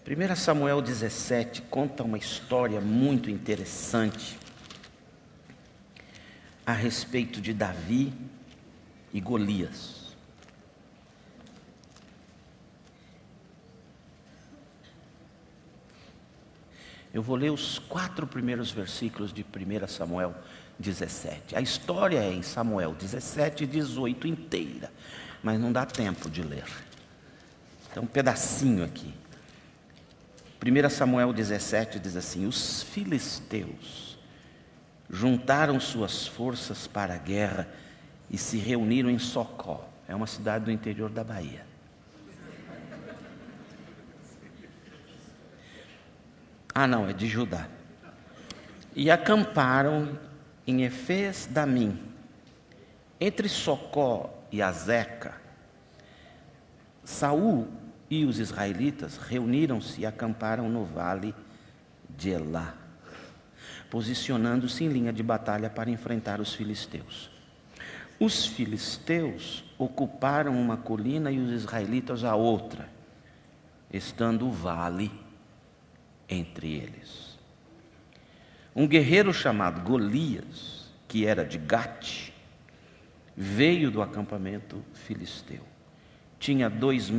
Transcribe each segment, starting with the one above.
1 Samuel 17 conta uma história muito interessante a respeito de Davi e Golias. Eu vou ler os 4 primeiros versículos de 1 Samuel 17. A história é em Samuel 17 e 18 inteira, mas não dá tempo de ler. Então, um pedacinho aqui. 1 Samuel 17 diz assim: os filisteus juntaram suas forças para a guerra e se reuniram em Socó. É uma cidade do interior da Bahia. Não, é de Judá. E acamparam em Efes-Damim, entre Socó e Azeca. Saul e os israelitas reuniram-se e acamparam no vale de Elá, posicionando-se em linha de batalha para enfrentar os filisteus. Os filisteus ocuparam uma colina e os israelitas a outra, estando o vale entre eles. Um guerreiro chamado Golias, que era de Gate, veio do acampamento filisteu. Tinha 2,90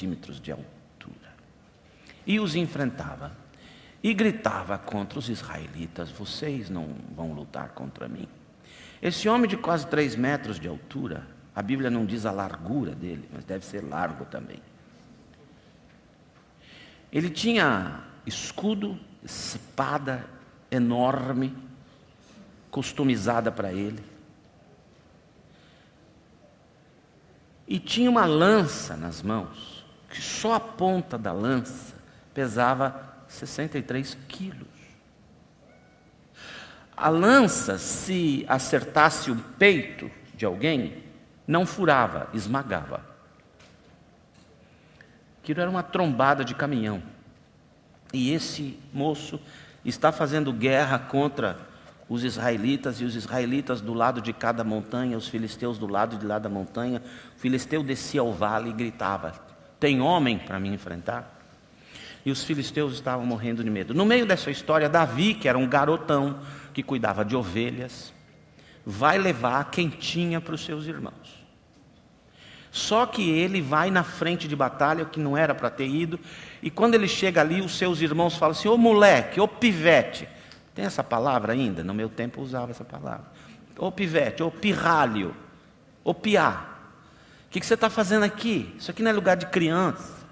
metros de altura. E os enfrentava. E gritava contra os israelitas: vocês não vão lutar contra mim. Esse homem de quase 3 metros de altura, a Bíblia não diz a largura dele, mas deve ser largo também. Ele tinha escudo, espada enorme, customizada para ele. E tinha uma lança nas mãos, que só a ponta da lança pesava 63 quilos. A lança, se acertasse o peito de alguém, não furava, esmagava. Aquilo era uma trombada de caminhão. E esse moço está fazendo guerra contra os israelitas, e os israelitas do lado de cada montanha, os filisteus do lado de lá da montanha. O filisteu descia ao vale e gritava: tem homem para me enfrentar? E os filisteus estavam morrendo de medo. No meio dessa história, Davi, que era um garotão, que cuidava de ovelhas, vai levar a quentinha para os seus irmãos. Só que ele vai na frente de batalha, que não era para ter ido, e quando ele chega ali, os seus irmãos falam assim: ô moleque, ô pivete. Tem essa palavra ainda? No meu tempo eu usava essa palavra. Ô pivete, ô pirralho, ô piá. O que você está fazendo aqui? Isso aqui não é lugar de criança.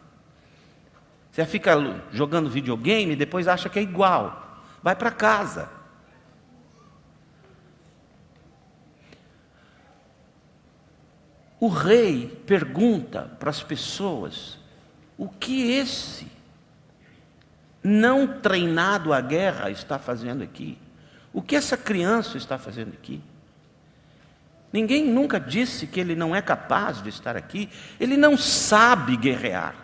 Você fica jogando videogame e depois acha que é igual. Vai para casa. O rei pergunta para as pessoas: o que esse não treinado à guerra está fazendo aqui? O que essa criança está fazendo aqui? Ninguém nunca disse que ele não é capaz de estar aqui. Ele não sabe guerrear,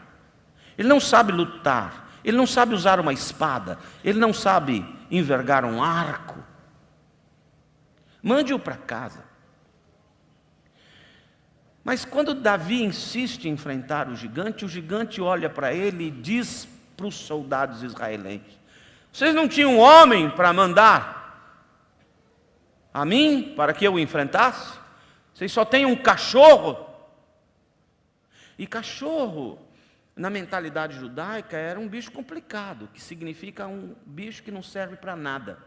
ele não sabe lutar, ele não sabe usar uma espada, ele não sabe envergar um arco. Mande-o para casa. Mas quando Davi insiste em enfrentar o gigante olha para ele e diz para os soldados israelenses: vocês não tinham um homem para mandar a mim para que eu o enfrentasse? Vocês só têm um cachorro. E cachorro, na mentalidade judaica, era um bicho complicado, que significa um bicho que não serve para nada,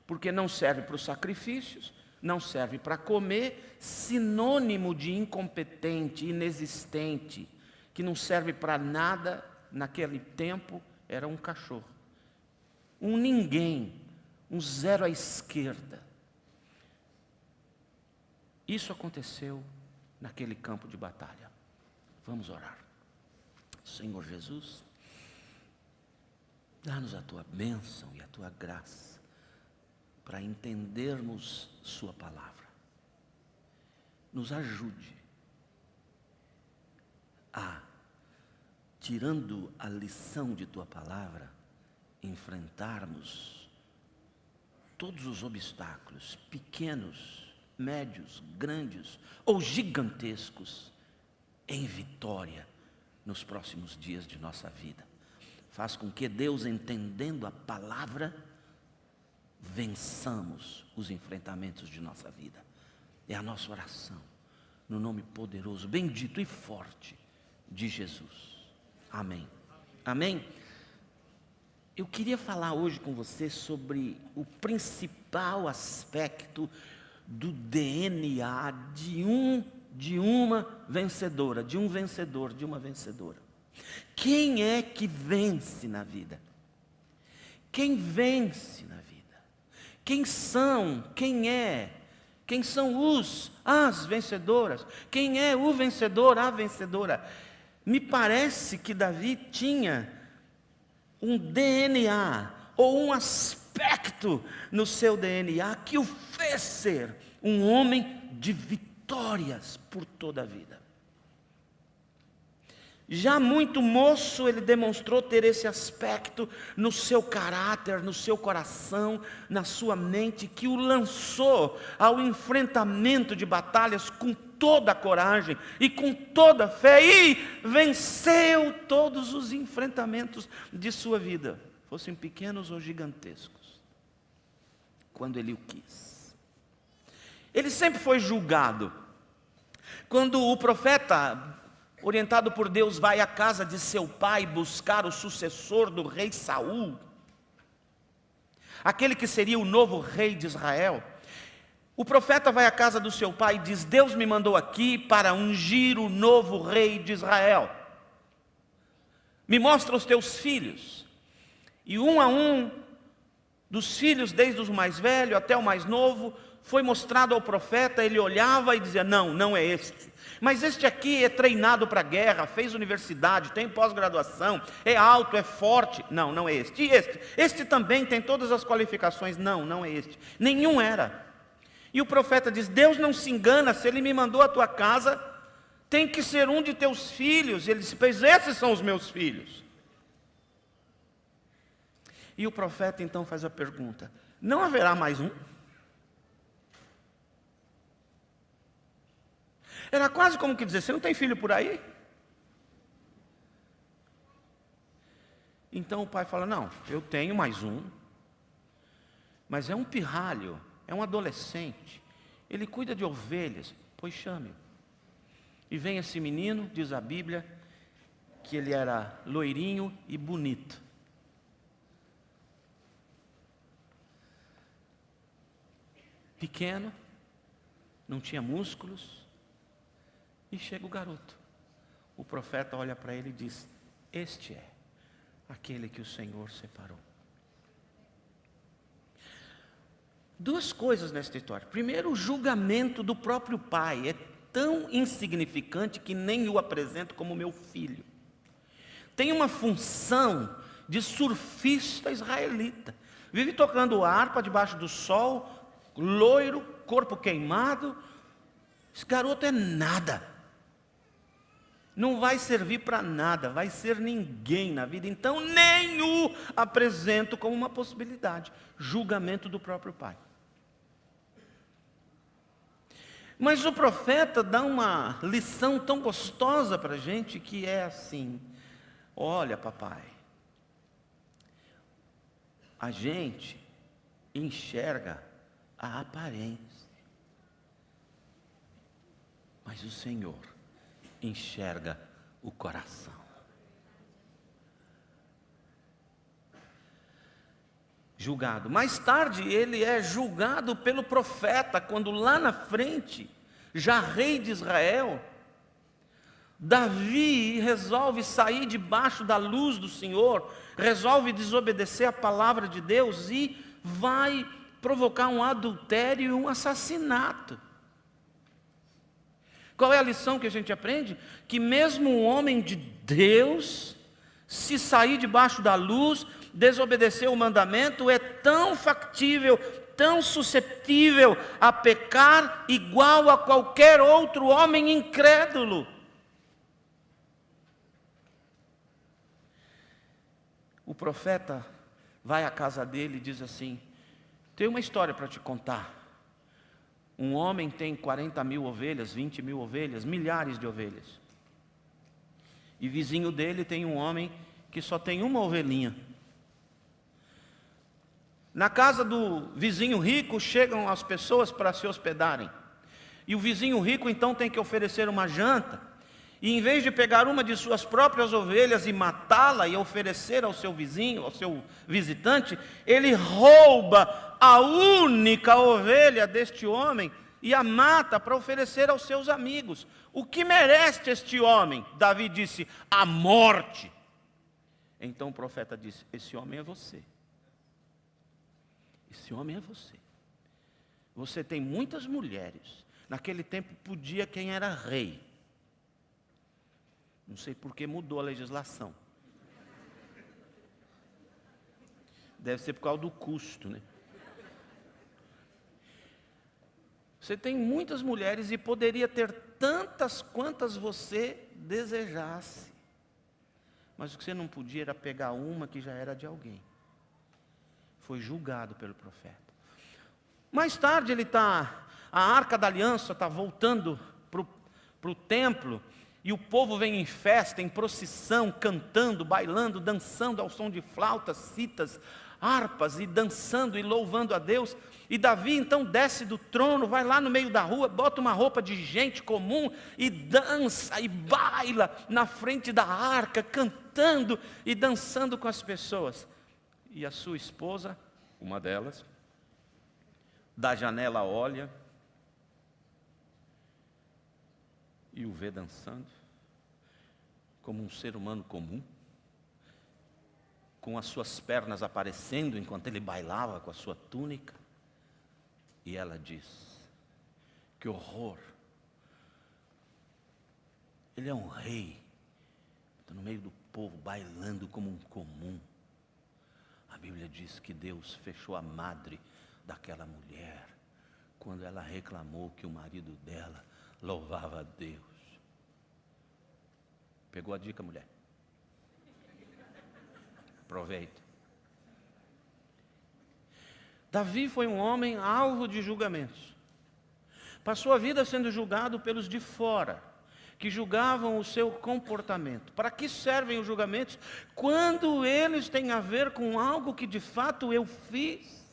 porque não serve para os sacrifícios, não serve para comer, sinônimo de incompetente, inexistente, que não serve para nada. Naquele tempo era um cachorro, um ninguém, um zero à esquerda. Isso aconteceu naquele campo de batalha. Vamos orar. Senhor Jesus, dá-nos a tua bênção e a tua graça para entendermos sua palavra. Nos ajude a, tirando a lição de tua palavra, enfrentarmos todos os obstáculos, pequenos, médios, grandes ou gigantescos, em vitória, nos próximos dias de nossa vida. Faz com que Deus, entendendo a palavra, vençamos os enfrentamentos de nossa vida. É a nossa oração, no nome poderoso, bendito e forte de Jesus. Amém. Amém. Eu queria falar hoje com você sobre o principal aspecto do DNA de uma vencedora, de um vencedor, de uma vencedora. Quem é que vence na vida? Quem vence na vida? Quem são as vencedoras? Quem é o vencedor, a vencedora? Me parece que Davi tinha um DNA, ou um aspecto no seu DNA, que o fez ser um homem de vitórias por toda a vida. Já muito moço, ele demonstrou ter esse aspecto no seu caráter, no seu coração, na sua mente, que o lançou ao enfrentamento de batalhas com toda a coragem e com toda a fé, e venceu todos os enfrentamentos de sua vida, fossem pequenos ou gigantescos, quando ele o quis. Ele sempre foi julgado. Quando o profeta, orientado por Deus, vai à casa de seu pai buscar o sucessor do rei Saul, aquele que seria o novo rei de Israel, o profeta vai à casa do seu pai e diz: Deus me mandou aqui para ungir o novo rei de Israel. Me mostra os teus filhos. E um a um dos filhos, desde o mais velho até o mais novo, foi mostrado ao profeta. Ele olhava e dizia: não, não é este. Mas este aqui é treinado para a guerra, fez universidade, tem pós-graduação, é alto, é forte. Não, não é este. E este? Este também tem todas as qualificações. Não, não é este. Nenhum era. E o profeta diz: Deus não se engana, se Ele me mandou à tua casa, tem que ser um de teus filhos. E ele disse: pois esses são os meus filhos. E o profeta então faz a pergunta: não haverá mais um? Era quase como que dizer: você não tem filho por aí? Então o pai fala: não, eu tenho mais um, mas é um pirralho, é um adolescente, ele cuida de ovelhas, pois chame-o. E vem esse menino, diz a Bíblia, que ele era loirinho e bonito. Pequeno, não tinha músculos, e chega o garoto. O profeta olha para ele e diz: este é aquele que o Senhor separou. Duas coisas nesta história. Primeiro, o julgamento do próprio pai. É tão insignificante que nem o apresento como meu filho. Tem uma função de surfista israelita. Vive tocando harpa debaixo do sol, loiro, corpo queimado. Esse garoto é nada. Não vai servir para nada, vai ser ninguém na vida. Então nem o apresento como uma possibilidade. Julgamento do próprio pai. Mas o profeta dá uma lição tão gostosa para a gente, que é assim: olha, papai, a gente enxerga a aparência, mas o Senhor enxerga o coração. Julgado. Mais tarde ele é julgado pelo profeta, quando lá na frente, já rei de Israel, Davi resolve sair debaixo da luz do Senhor, resolve desobedecer a palavra de Deus e vai provocar um adultério e um assassinato. Qual é a lição que a gente aprende? Que mesmo um homem de Deus, se sair debaixo da luz, desobedecer o mandamento, é tão factível, tão suscetível a pecar, igual a qualquer outro homem incrédulo. O profeta vai à casa dele e diz assim: tem uma história para te contar. Um homem tem 40 mil ovelhas, 20 mil ovelhas, milhares de ovelhas. E vizinho dele tem um homem que só tem uma ovelhinha. Na casa do vizinho rico chegam as pessoas para se hospedarem. E o vizinho rico então tem que oferecer uma janta. E em vez de pegar uma de suas próprias ovelhas e matá-la e oferecer ao seu vizinho, ao seu visitante, ele rouba a única ovelha deste homem e a mata para oferecer aos seus amigos. O que merece este homem? Davi disse: a morte. Então o profeta disse: esse homem é você. Esse homem é você. Você tem muitas mulheres. Naquele tempo podia quem era rei. Não sei por que mudou a legislação. Deve ser por causa do custo, né? Você tem muitas mulheres e poderia ter tantas quantas você desejasse. Mas o que você não podia era pegar uma que já era de alguém. Foi julgado pelo profeta. Mais tarde a Arca da Aliança está voltando para o templo. E o povo vem em festa, em procissão, cantando, bailando, dançando ao som de flautas, citas, harpas, e dançando e louvando a Deus. E Davi então desce do trono, vai lá no meio da rua, bota uma roupa de gente comum e dança e baila na frente da arca, cantando e dançando com as pessoas. E a sua esposa, uma delas, da janela olha e o vê dançando como um ser humano comum, com as suas pernas aparecendo enquanto ele bailava com a sua túnica. E ela diz: que horror, ele é um rei, está no meio do povo bailando como um comum. A Bíblia diz que Deus fechou a madre daquela mulher quando ela reclamou que o marido dela louvava a Deus. Pegou a dica, mulher? Aproveita. Davi foi um homem alvo de julgamentos. Passou a vida sendo julgado pelos de fora, que julgavam o seu comportamento. Para que servem os julgamentos? Quando eles têm a ver com algo que de fato eu fiz.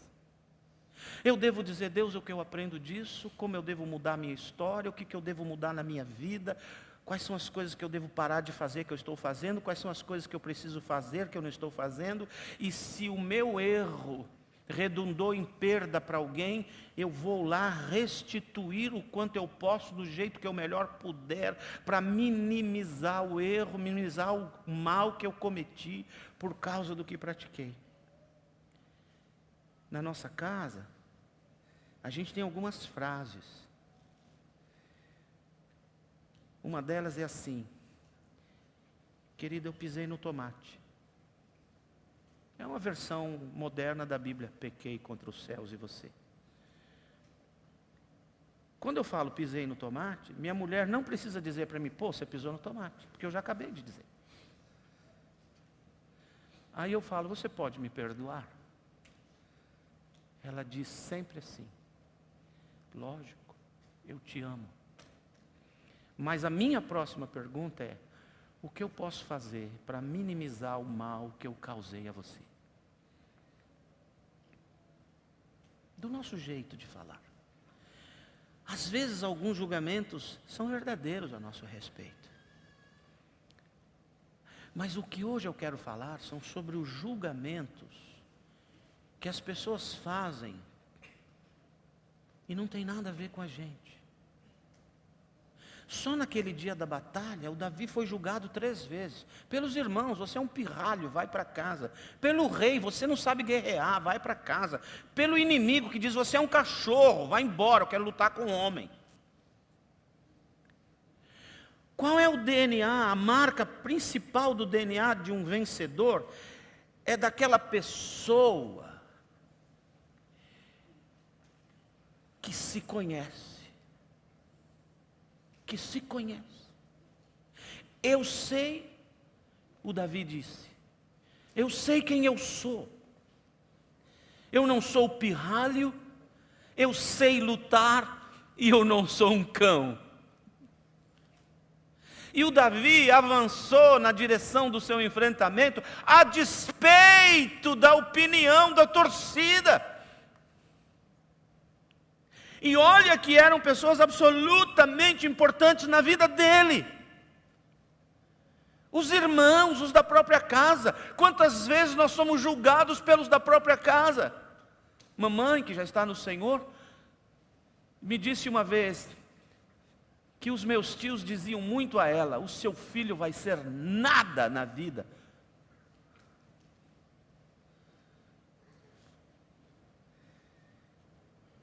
Eu devo dizer: Deus, o que eu aprendo disso? Como eu devo mudar a minha história? O que eu devo mudar na minha vida? Quais são as coisas que eu devo parar de fazer que eu estou fazendo? Quais são as coisas que eu preciso fazer que eu não estou fazendo? E se o meu erro redundou em perda para alguém, eu vou lá restituir o quanto eu posso, do jeito que eu melhor puder, para minimizar o erro, minimizar o mal que eu cometi por causa do que pratiquei. Na nossa casa, a gente tem algumas frases. Uma delas é assim: querida, eu pisei no tomate. É uma versão moderna da Bíblia: pequei contra os céus e você. Quando eu falo pisei no tomate, minha mulher não precisa dizer para mim: pô, você pisou no tomate, porque eu já acabei de dizer. Aí eu falo: você pode me perdoar? Ela diz sempre assim: lógico, eu te amo. Mas a minha próxima pergunta é: o que eu posso fazer para minimizar o mal que eu causei a você? Do nosso jeito de falar. Às vezes alguns julgamentos são verdadeiros a nosso respeito. Mas o que hoje eu quero falar são sobre os julgamentos que as pessoas fazem e não tem nada a ver com a gente. Só naquele dia da batalha, o Davi foi julgado 3 vezes. Pelos irmãos: você é um pirralho, vai para casa. Pelo rei: você não sabe guerrear, vai para casa. Pelo inimigo, que diz: você é um cachorro, vai embora, eu quero lutar com o homem. Qual é o DNA, a marca principal do DNA de um vencedor? É daquela pessoa que se conhece. Que se conhece. Eu sei, o Davi disse, eu sei quem eu sou. Eu não sou pirralho, eu sei lutar e eu não sou um cão. E o Davi avançou na direção do seu enfrentamento, a despeito da opinião da torcida. E olha que eram pessoas absolutamente importantes na vida dele. Os irmãos, os da própria casa. Quantas vezes nós somos julgados pelos da própria casa? Mamãe, que já está no Senhor, me disse uma vez que os meus tios diziam muito a ela: o seu filho vai ser nada na vida.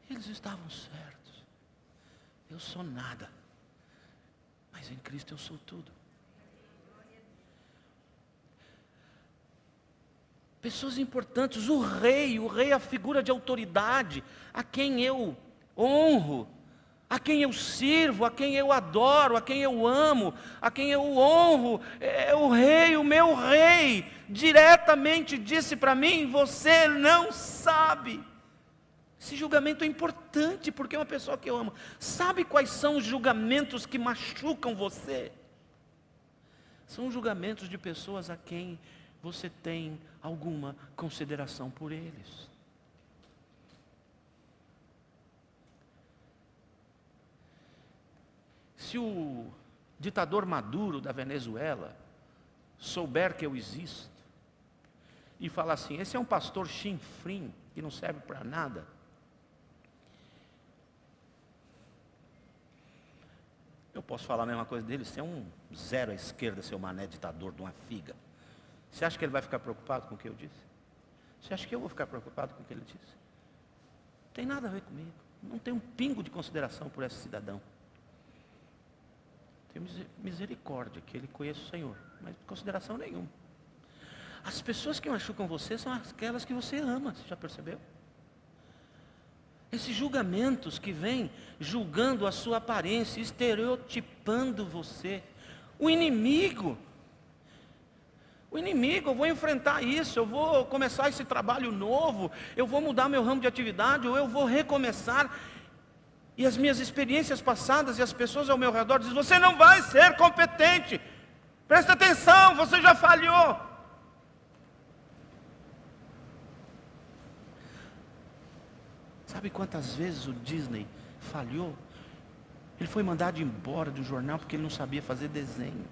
Eles estavam certos. Eu sou nada, mas em Cristo eu sou tudo. Pessoas importantes, o rei é a figura de autoridade, a quem eu honro, a quem eu sirvo, a quem eu adoro, a quem eu amo, a quem eu honro. É o rei, o meu rei, diretamente disse para mim: você não sabe. Esse julgamento é importante, porque é uma pessoa que eu amo. Sabe quais são os julgamentos que machucam você? São julgamentos de pessoas a quem você tem alguma consideração por eles. Se o ditador Maduro da Venezuela souber que eu existo e falar assim: esse é um pastor chinfrim que não serve para nada, eu posso falar a mesma coisa dele: você é um zero à esquerda, seu mané ditador de uma figa. Você acha que ele vai ficar preocupado com o que eu disse? Você acha que eu vou ficar preocupado com o que ele disse? Não tem nada a ver comigo. Não tenho um pingo de consideração por esse cidadão. Tenho misericórdia que ele conheça o Senhor, mas consideração nenhuma. As pessoas que machucam você são aquelas que você ama, você já percebeu? Esses julgamentos que vêm julgando a sua aparência, estereotipando você. O inimigo, eu vou enfrentar isso, eu vou começar esse trabalho novo, eu vou mudar meu ramo de atividade, ou eu vou recomeçar. E as minhas experiências passadas e as pessoas ao meu redor dizem: você não vai ser competente, presta atenção, você já falhou. Sabe quantas vezes o Disney falhou? Ele foi mandado embora do jornal porque ele não sabia fazer desenho.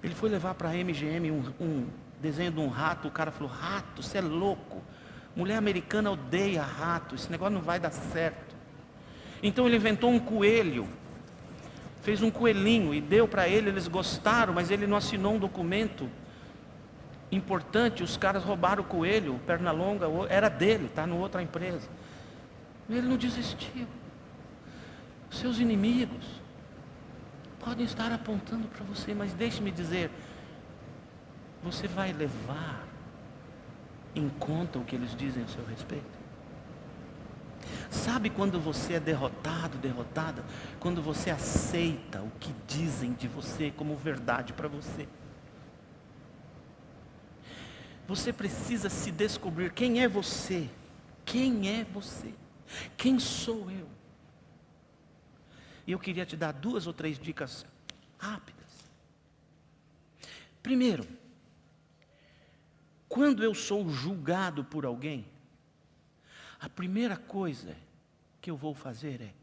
Ele foi levar para a MGM um desenho de um rato. O cara falou: rato, você é louco. Mulher americana odeia rato, esse negócio não vai dar certo. Então ele inventou um coelho, fez um coelhinho e deu para ele, eles gostaram, mas ele não assinou um documento importante. Os caras roubaram o coelho, o Pernalonga era dele, está em outra empresa. Ele não desistiu. Os seus inimigos podem estar apontando para você, mas deixe-me dizer, você vai levar em conta o que eles dizem a seu respeito? Sabe quando você é derrotado, derrotada? Quando você aceita o que dizem de você como verdade para você. Você precisa se descobrir quem é você. Quem é você? Quem sou eu? E eu queria te dar 2 ou 3 dicas rápidas. Primeiro, quando eu sou julgado por alguém, a primeira coisa que eu vou fazer é: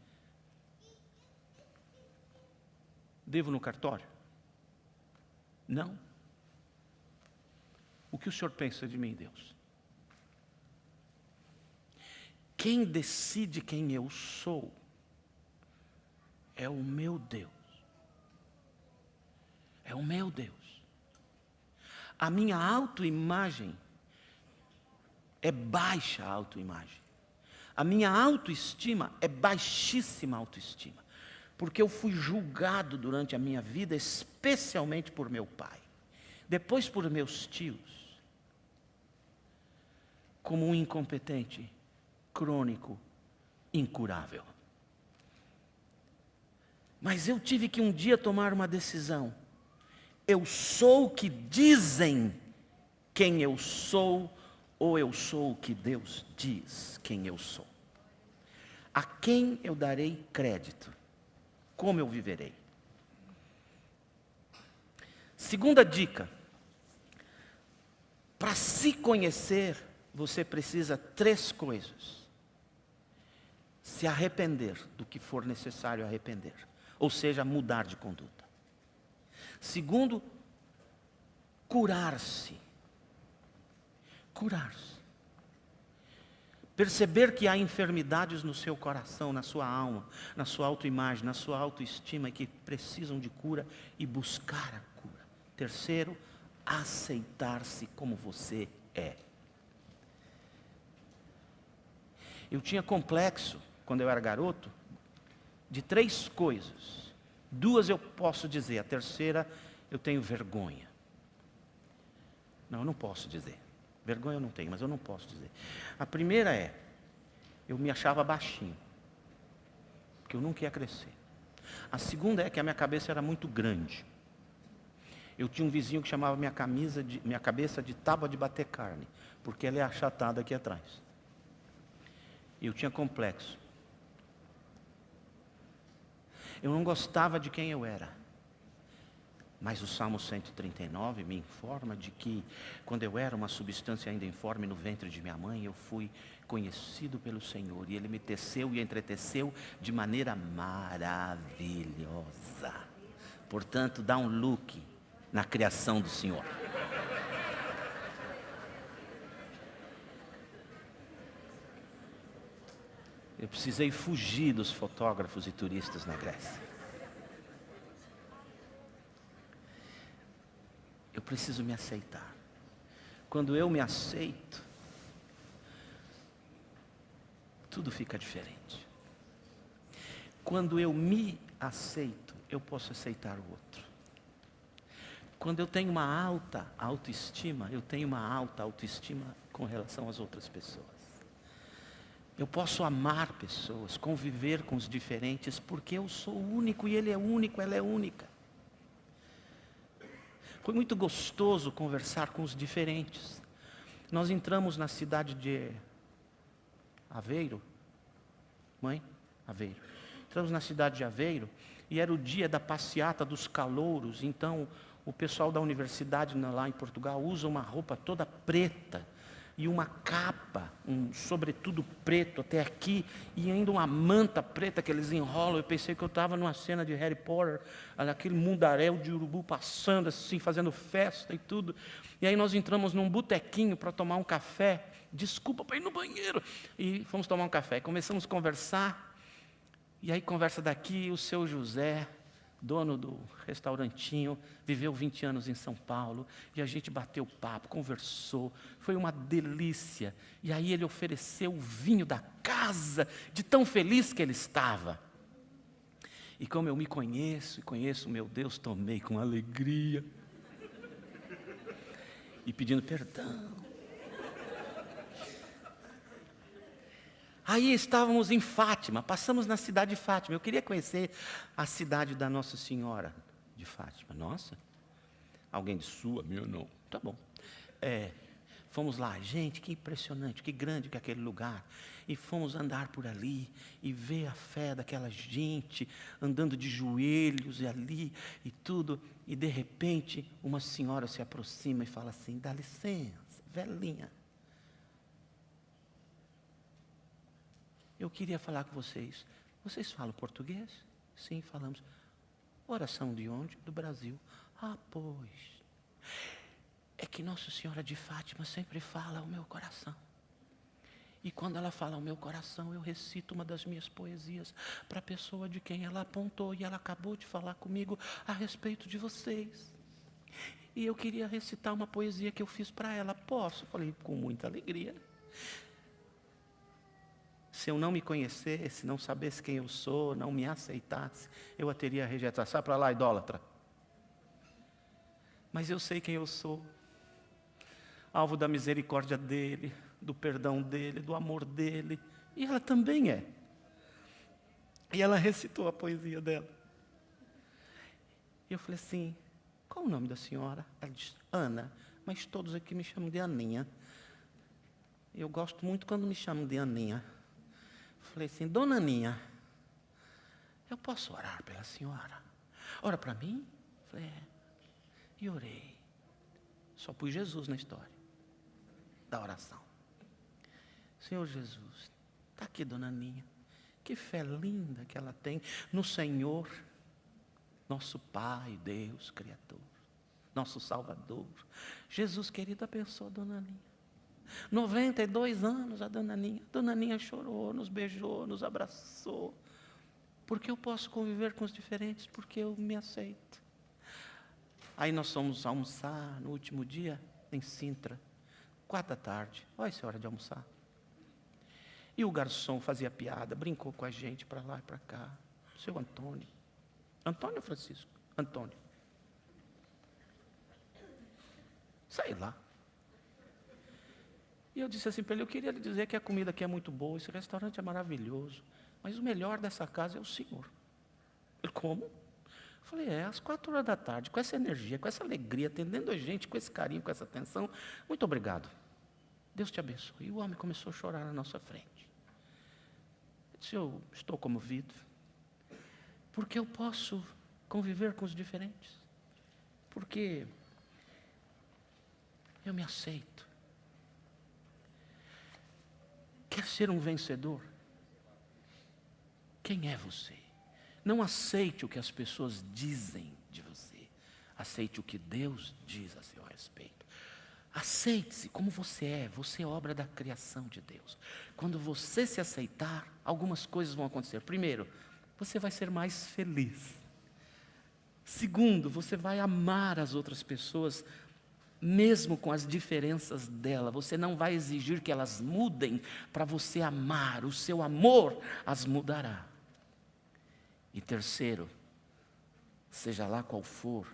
devo no cartório? Não. O que o Senhor pensa de mim, Deus? Quem decide quem eu sou é o meu Deus. É o meu Deus. A minha autoimagem é baixa autoimagem. A minha autoestima é baixíssima autoestima. Porque eu fui julgado durante a minha vida, especialmente por meu pai. Depois por meus tios. Como um incompetente, crônico, incurável. Mas eu tive que um dia tomar uma decisão. Eu sou o que dizem quem eu sou, ou eu sou o que Deus diz quem eu sou? A quem eu darei crédito? como eu viverei? Segunda dica: para se conhecer, você precisa 3 coisas. Se arrepender do que for necessário arrepender, ou seja, mudar de conduta. Segundo, curar-se. Curar-se. Perceber que há enfermidades no seu coração, na sua alma, na sua autoimagem, na sua autoestima, que precisam de cura e buscar a cura. Terceiro, aceitar-se como você é. Eu tinha complexo, quando eu era garoto, de 3 coisas. 2 eu posso dizer, a terceira eu tenho vergonha. Não, eu não posso dizer. Vergonha eu não tenho, mas eu não posso dizer. A primeira é, eu me achava baixinho, porque eu nunca ia crescer. A segunda é que a minha cabeça era muito grande. Eu tinha um vizinho que chamava minha cabeça de tábua de bater carne, porque ela é achatada aqui atrás. Eu tinha complexo. Eu não gostava de quem eu era. Mas o Salmo 139 me informa de que, quando eu era uma substância ainda informe no ventre de minha mãe, eu fui conhecido pelo Senhor. E Ele me teceu e entreteceu de maneira maravilhosa. Portanto, dá um look na criação do Senhor. Eu precisei fugir dos fotógrafos e turistas na Grécia. Eu preciso me aceitar. Quando eu me aceito, tudo fica diferente. Quando eu me aceito, eu posso aceitar o outro. Quando eu tenho uma alta autoestima, eu tenho uma alta autoestima com relação às outras pessoas. Eu posso amar pessoas, conviver com os diferentes, porque eu sou único e ele é único, ela é única. Foi muito gostoso conversar com os diferentes. Nós entramos na cidade de Aveiro. Mãe? Aveiro. Entramos na cidade de Aveiro e era o dia da passeata dos calouros. Então, o pessoal da universidade lá em Portugal usa uma roupa toda preta e uma capa, um sobretudo preto até aqui, e ainda uma manta preta que eles enrolam. Eu pensei que eu estava numa cena de Harry Potter, aquele mundaréu de urubu passando assim, fazendo festa e tudo. E aí nós entramos num botequinho para tomar um café. Desculpa para ir no banheiro. E fomos tomar um café. Começamos a conversar. E aí conversa daqui, o seu José, dono do restaurantinho, viveu 20 anos em São Paulo, e a gente bateu papo, conversou, foi uma delícia. E aí ele ofereceu o vinho da casa, de tão feliz que ele estava. E como eu me conheço, e conheço meu Deus, tomei com alegria. E pedindo perdão. Aí estávamos em Fátima, passamos na cidade de Fátima. Eu queria conhecer a cidade da Nossa Senhora de Fátima. Nossa, alguém de sua? Meu não. Tá bom. Fomos lá, gente, que impressionante, que grande que é aquele lugar. E fomos andar por ali e ver a fé daquela gente andando de joelhos e ali e tudo. E de repente uma senhora se aproxima e fala assim: dá licença, velhinha. Eu queria falar com vocês. Vocês falam português? Sim, falamos. Oração de onde? Do Brasil. Ah, pois. É que Nossa Senhora de Fátima sempre fala ao meu coração. E quando ela fala ao meu coração, eu recito uma das minhas poesias para a pessoa de quem ela apontou. E ela acabou de falar comigo a respeito de vocês. E eu queria recitar uma poesia que eu fiz para ela. Posso? Falei, com muita alegria. Se eu não me conhecesse, não sabesse quem eu sou, não me aceitasse, eu a teria rejeitado. Sai para lá, idólatra. Mas eu sei quem eu sou. Alvo da misericórdia dele, do perdão dele, do amor dele. E ela também é. E ela recitou a poesia dela. E eu falei assim: qual o nome da senhora? Ela disse: Ana, mas todos aqui me chamam de Aninha. Eu gosto muito quando me chamam de Aninha. Falei assim: dona Aninha, eu posso orar pela senhora, ora para mim? Falei, é. E orei. Só pus Jesus na história da oração. Senhor Jesus, está aqui Dona Aninha. Que fé linda que ela tem no Senhor, nosso Pai, Deus, Criador, nosso Salvador. Jesus querido, abençoa a Dona Aninha. 92 anos a Dona Aninha. Dona Aninha chorou, nos beijou, nos abraçou. Porque eu posso conviver com os diferentes, porque eu me aceito. Aí nós fomos almoçar no último dia em Sintra, 4h. Olha essa hora de almoçar. E o garçom fazia piada, brincou com a gente para lá e para cá. O seu Antônio. Antônio Francisco? Antônio. Sei lá. E eu disse assim para ele, eu queria lhe dizer que a comida aqui é muito boa, esse restaurante é maravilhoso, mas o melhor dessa casa é o senhor. Ele, como? Eu falei, às 4h, com essa energia, com essa alegria, atendendo a gente, com esse carinho, com essa atenção, muito obrigado. Deus te abençoe. E o homem começou a chorar na nossa frente. Eu disse, eu estou comovido, porque eu posso conviver com os diferentes, porque eu me aceito. Quer ser um vencedor? Quem é você? Não aceite o que as pessoas dizem de você. Aceite o que Deus diz a seu respeito. Aceite-se como você é obra da criação de Deus. Quando você se aceitar, algumas coisas vão acontecer. Primeiro, você vai ser mais feliz. Segundo, você vai amar as outras pessoas, mesmo com as diferenças dela. Você não vai exigir que elas mudem para você amar. O seu amor as mudará. E terceiro, seja lá qual for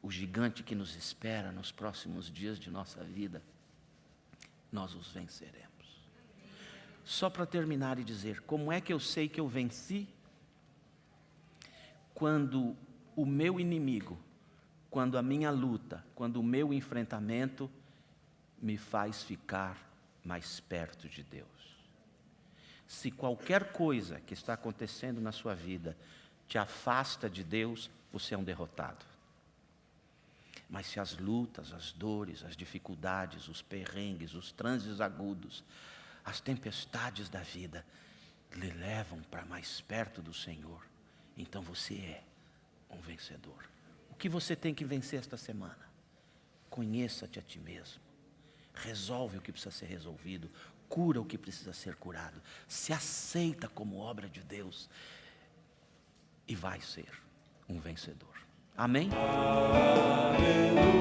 o gigante que nos espera nos próximos dias de nossa vida, nós os venceremos. Só para terminar e dizer, como é que eu sei que eu venci? Quando o meu inimigo, quando a minha luta, quando o meu enfrentamento me faz ficar mais perto de Deus. Se qualquer coisa que está acontecendo na sua vida te afasta de Deus, você é um derrotado. Mas se as lutas, as dores, as dificuldades, os perrengues, os transes agudos, as tempestades da vida lhe levam para mais perto do Senhor, então você é um vencedor. O que você tem que vencer esta semana? Conheça-te a ti mesmo. Resolve o que precisa ser resolvido. Cura o que precisa ser curado. Se aceita como obra de Deus e vai ser um vencedor. Amém? Aleluia.